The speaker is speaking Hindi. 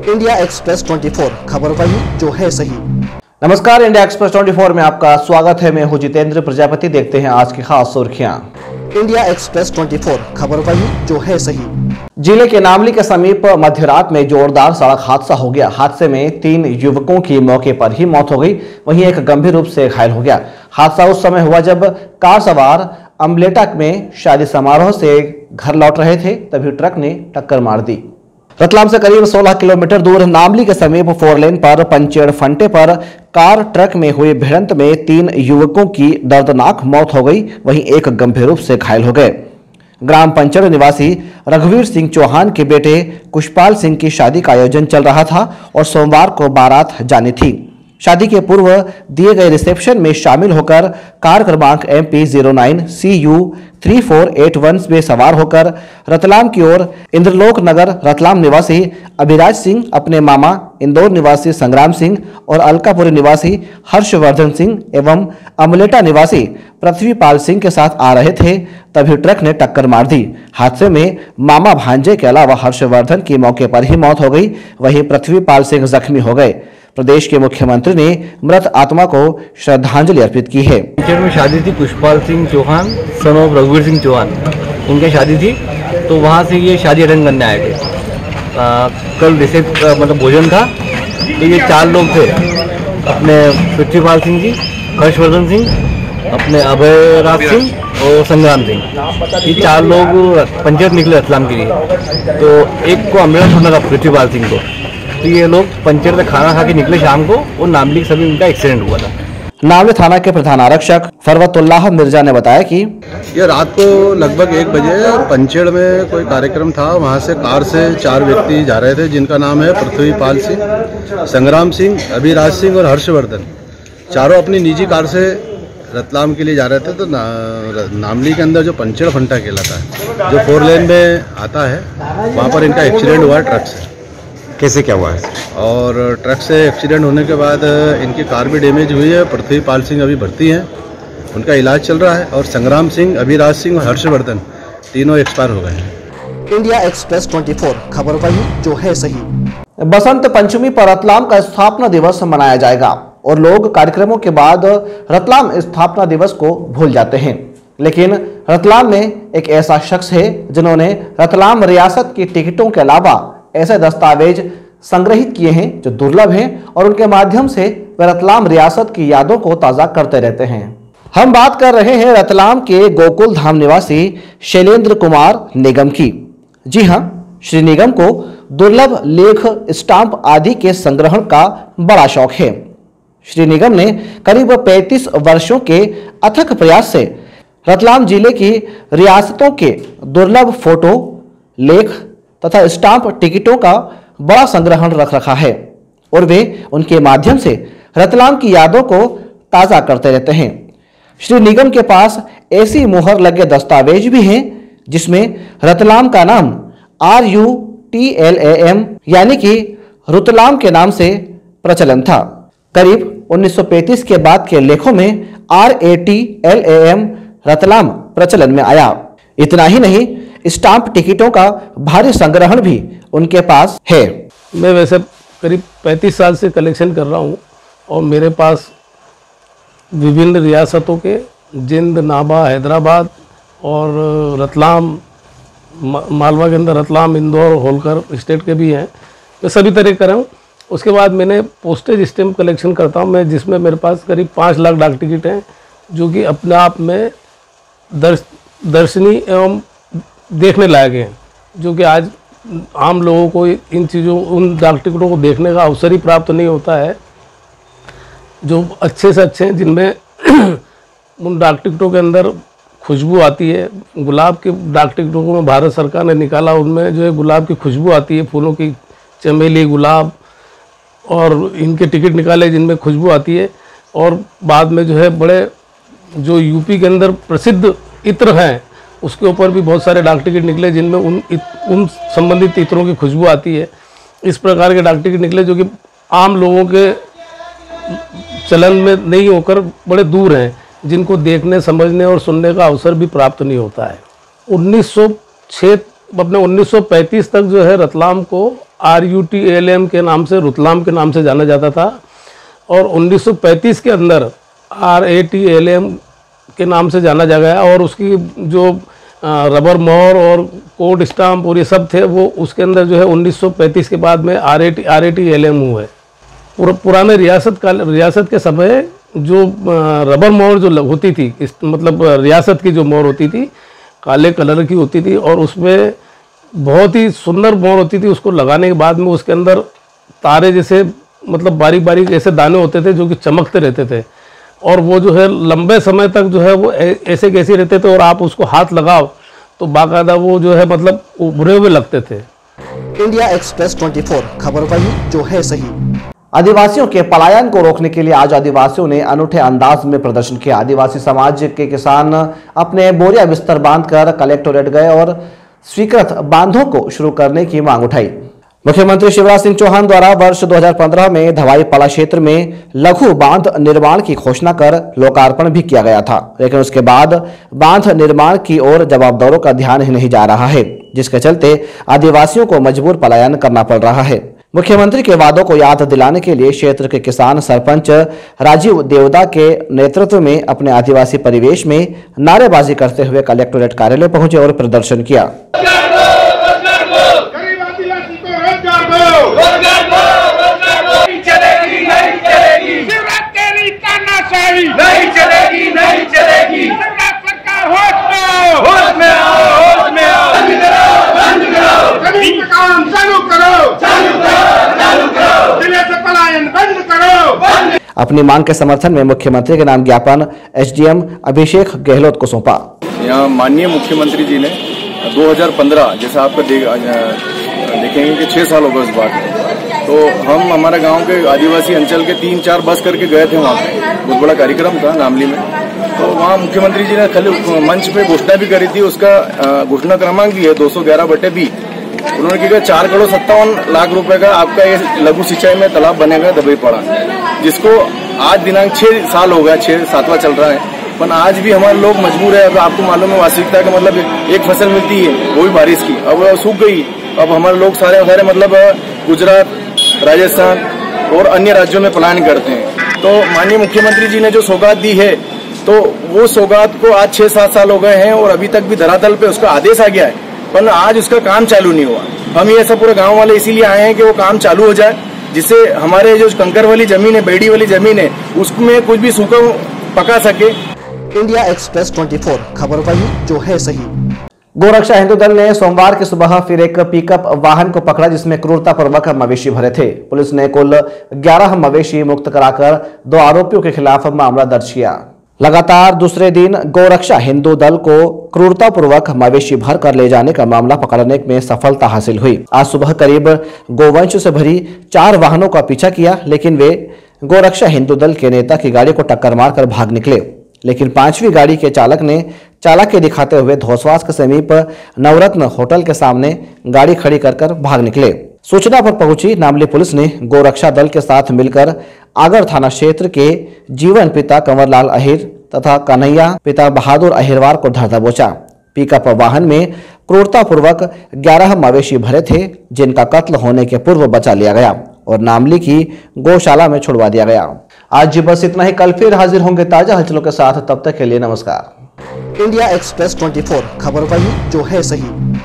इंडिया एक्सप्रेस 24 खबर वही जो है सही। नमस्कार, इंडिया एक्सप्रेस 24 में आपका स्वागत है। मैं हूं जितेंद्र प्रजापति। देखते हैं आज की खास सुर्खियां। इंडिया एक्सप्रेस 24 खबर वही जो है सही। जिले के नामली के समीप मध्य रात में जोरदार सड़क हादसा हो गया। हादसे में 3 युवकों की मौके पर ही मौत हो गई, वहीं एक गंभीर रूप से घायल हो गया। हादसा उस समय हुआ जब कार सवार अम्बलेटा में शादी समारोह से घर लौट रहे थे, तभी ट्रक ने टक्कर मार दी। रतलाम से करीब 16 किलोमीटर दूर नामली के समीप 4 लेन पर पंचेड़ फंटे पर कार ट्रक में हुई भिड़ंत में 3 युवकों की दर्दनाक मौत हो गई, वहीं एक गंभीर रूप से घायल हो गए। ग्राम पंचेड़ निवासी रघुवीर सिंह चौहान के बेटे कुशपाल सिंह की शादी का आयोजन चल रहा था और सोमवार को बारात जानी थी। शादी के पूर्व दिए गए रिसेप्शन में शामिल होकर कार क्रमांक MP 09CU 3481 में सवार होकर रतलाम की ओर इंद्रलोक नगर रतलाम निवासी अभिराज सिंह, अपने मामा इंदौर निवासी संग्राम सिंह और अलकापुरी निवासी हर्षवर्धन सिंह एवं अमलेटा निवासी पृथ्वीपाल सिंह के साथ आ रहे थे, तभी ट्रक ने टक्कर मार दी। हादसे में मामा भांजे के अलावा हर्षवर्धन की मौके पर ही मौत हो गई, वहीं पृथ्वीपाल सिंह जख्मी हो गए। प्रदेश के मुख्यमंत्री ने मृत आत्मा को श्रद्धांजलि अर्पित की है। पंचेड़ में शादी थी, पुष्पाल सिंह चौहान सन ऑफ रघुवीर सिंह चौहान, उनकी शादी थी, तो वहाँ से ये शादी अटेंड करने आए थे। कल मतलब भोजन था, तो ये 4 लोग थे, अपने पृथ्वीपाल सिंह जी, हर्षवर्धन सिंह, अपने अभयराज सिंह और संग्राम सिंह। ये 4 लोग पंचेड़ निकले रतलाम के लिए, तो एक को अमृत होना था पृथ्वीपाल सिंह को, तो ये लोग पंचेड़ से खाना खा के निकले शाम को और नामली सभी उनका एक्सीडेंट हुआ था। नामली थाना के प्रधान आरक्षक फरवतुल्लाह मिर्जा ने बताया कि ये रात को लगभग 1 बजे पंचेड़ में कोई कार्यक्रम था, वहाँ से कार से 4 व्यक्ति जा रहे थे, जिनका नाम है पृथ्वीपाल सिंह, संग्राम सिंह, अभिराज सिंह और हर्षवर्धन। चारों अपनी निजी कार से रतलाम के लिए जा रहे थे। तो नामली के अंदर जो पंचेड़ फंटा कहलाता है, जो 4 लेन में आता है, वहाँ पर इनका एक्सीडेंट हुआ ट्रक से। कैसे क्या हुआ है? और ट्रक से एक्सीडेंट होने के बाद इनकी कार भी डैमेज हुई है। पृथ्वीपाल सिंह अभी भर्ती हैं, उनका इलाज चल रहा है, और संग्राम सिंह, अभिराज सिंह और हर्षवर्धन तीनों एक्सपायर हो गए हैं। इंडिया एक्सप्रेस 24 खबर वही जो है सही। बसंत पंचमी पर रतलाम का स्थापना दिवस मनाया जाएगा और लोग कार्यक्रमों के बाद रतलाम स्थापना दिवस को भूल जाते हैं, लेकिन रतलाम में एक ऐसा शख्स है जिन्होंने रतलाम रियासत की टिकटों के अलावा ऐसे दस्तावेज संग्रहित किए हैं जो दुर्लभ हैं और उनके माध्यम से वे रतलाम रियासत की यादों को ताज़ा करते रहते हैं। हम बात कर रहे हैं रतलाम के गोकुल धाम निवासी शैलेंद्र कुमार निगम की। जी हां, श्री निगम को दुर्लभ लेख, स्टाम्प आदि के संग्रहण का बड़ा शौक है। श्री निगम ने करीब 35 वर्षों के अथक प्रयास से रतलाम जिले की रियासतों के दुर्लभ फोटो, लेख तथा स्टाम्प टिकटों का बड़ा संग्रहण रख रखा है और वे उनके माध्यम से रतलाम की यादों को ताज़ा करते रहते हैं। श्री निगम के पास ऐसी मुहर लगे दस्तावेज भी हैं जिसमें रतलाम का नाम RUTLAM यानी कि रुतलाम के नाम से प्रचलन था। करीब 1935 के बाद के लेखों में RATLAM रतलाम प्रचलन में आया। इतना ही नहीं, स्टाम्प टिकटों का भारी संग्रहण भी उनके पास है। मैं वैसे करीब 35 साल से कलेक्शन कर रहा हूँ और मेरे पास विभिन्न रियासतों के जिंद, नाभा, हैदराबाद और रतलाम, मालवा के अंदर रतलाम, इंदौर, होलकर स्टेट के भी हैं। मैं सभी तरह कर रहा हूँ। उसके बाद मैंने पोस्टेज स्टैम्प कलेक्शन करता हूँ मैं, जिसमें मेरे पास करीब 5 लाख डाक टिकट हैं, जो कि अपने आप में दर्शनीय एवं देखने लायक हैं, जो कि आज आम लोगों को इन चीज़ों, उन डाक टिकटों को देखने का अवसर ही प्राप्त नहीं होता है, जो अच्छे से अच्छे हैं, जिनमें उन डाक टिकटों के अंदर खुशबू आती है। गुलाब के डाक टिकटों को भारत सरकार ने निकाला, उनमें जो है गुलाब की खुशबू आती है, फूलों की, चमेली, गुलाब, और इनके टिकट निकाले जिनमें खुशबू आती है। और बाद में जो है बड़े जो यूपी के अंदर प्रसिद्ध इत्र हैं, उसके ऊपर भी बहुत सारे डाक टिकट निकले जिनमें उन संबंधित इत्रों की खुशबू आती है। इस प्रकार के डाक टिकट निकले जो कि आम लोगों के चलन में नहीं होकर बड़े दूर हैं, जिनको देखने, समझने और सुनने का अवसर भी प्राप्त नहीं होता है। 1935 तक जो है रतलाम को RUTLM के नाम से, रुतलाम के नाम से जाना जाता था, और 1935 के अंदर RATLM के नाम से जाना जा गया, और उसकी जो रबर मोहर और कोड स्टाम्प और ये सब थे वो उसके अंदर जो है 1935 के बाद में RATLM हुए। पुराने रियासत के समय जो रबर मोहर जो होती थी, मतलब रियासत की जो मोहर होती थी काले कलर की होती थी, और उसमें बहुत ही सुंदर मोहर होती थी। उसको लगाने के बाद में उसके अंदर तारे जैसे, मतलब बारीक बारीक ऐसे दाने होते थे जो कि चमकते रहते थे, और वो जो है लंबे समय तक जो है वो ऐसे कैसे रहते थे, और आप उसको हाथ लगाओ तो बाकायदा वो जो है मतलब उभरे हुए लगते थे। इंडिया एक्सप्रेस 24 खबर वही जो है सही। आदिवासियों के पलायन को रोकने के लिए आज आदिवासियों ने अनूठे अंदाज में प्रदर्शन किया। आदिवासी समाज के किसान अपने बोरिया बिस्तर बांधकर कलेक्टोरेट गए और स्वीकृत बांधों को शुरू करने की मांग उठाई। मुख्यमंत्री शिवराज सिंह चौहान द्वारा वर्ष 2015 में धवाई पला क्षेत्र में लघु बांध निर्माण की घोषणा कर लोकार्पण भी किया गया था, लेकिन उसके बाद बांध निर्माण की ओर जवाबदारों का ध्यान ही नहीं जा रहा है, जिसके चलते आदिवासियों को मजबूर पलायन करना पड़ रहा है। मुख्यमंत्री के वादों को याद दिलाने के लिए क्षेत्र के किसान सरपंच राजीव देवदा के नेतृत्व में अपने आदिवासी परिवेश में नारेबाजी करते हुए कलेक्टोरेट कार्यालय पहुंचे और प्रदर्शन किया। अपनी मांग के समर्थन में मुख्यमंत्री के नाम ज्ञापन SDM अभिषेक गहलोत को सौंपा। यहाँ माननीय मुख्यमंत्री जी ने 2015, जैसा आपका देखेंगे कि 6 साल हो गए उस बात, तो हम हमारे गांव के आदिवासी अंचल के 3-4 बस करके गए थे वहाँ पे। बहुत बड़ा कार्यक्रम था नामली में, तो वहाँ मुख्यमंत्री जी ने खाली मंच पे घोषणा भी करी थी। उसका घोषणा क्रमांक भी है 211/B। उन्होंने कहा 4,57,00,000 रुपए का आपका ये लघु सिंचाई में तालाब बनेगा धवाई पड़ा, जिसको आज दिनांक 6 साल हो गया, 6-7वां चल रहा है, पर आज भी हमारे लोग मजबूर है। अब आपको मालूम है वास्तविकता का मतलब एक फसल मिलती है वो भी बारिश की, अब सूख गई। अब हमारे लोग सारे मतलब गुजरात, राजस्थान और अन्य राज्यों में पलायन करते हैं। तो माननीय मुख्यमंत्री जी ने जो सौगात दी है, तो वो सौगात को आज 6-7 साल हो गए हैं और अभी तक भी धरातल पे उसका आदेश आ गया है, पर आज उसका काम चालू नहीं हुआ। हम ये सब पूरे गांव वाले इसीलिए आए हैं कि वो काम चालू हो जाए, जिससे हमारे जो कंकर वाली जमीन है, बेड़ी वाली जमीन है, उसमें कुछ भी सूखा पका सके। इंडिया एक्सप्रेस 24 खबर वही जो है सही। गोरक्षा हिंदू दल ने सोमवार की सुबह फिर एक पिकअप वाहन को पकड़ा जिसमें क्रूरतापूर्वक मवेशी भरे थे। पुलिस ने कुल 11 मवेशी मुक्त कराकर 2 आरोपियों के खिलाफ मामला दर्ज किया। लगातार दूसरे दिन गोरक्षा हिंदू दल को क्रूरतापूर्वक मवेशी भर कर ले जाने का मामला पकड़ने में सफलता हासिल हुई। आज सुबह करीब गोवंश से भरी 4 वाहनों का पीछा किया, लेकिन वे गोरक्षा हिंदू दल के नेता की गाड़ी को टक्कर मारकर भाग निकले। लेकिन 5वीं गाड़ी के चालक ने चालाकी दिखाते हुए धौसवास के समीप नवरत्न होटल के सामने गाड़ी खड़ी कर भाग निकले। सूचना पर पहुंची नामली पुलिस ने गोरक्षा दल के साथ मिलकर आगर थाना क्षेत्र के जीवन पिता कंवरलाल अहिर तथा कन्हैया पिता बहादुर अहिरवार को धर दबोचा। पिकअप वाहन में क्रूरतापूर्वक 11 मवेशी भरे थे, जिनका कत्ल होने के पूर्व बचा लिया गया और नामली की गौशाला में छुड़वा दिया गया। आज बस इतना ही, कल फिर हाजिर होंगे ताजा हलचलों के साथ। तब तक के लिए नमस्कार। इंडिया एक्सप्रेस 24 खबर वही जो है सही।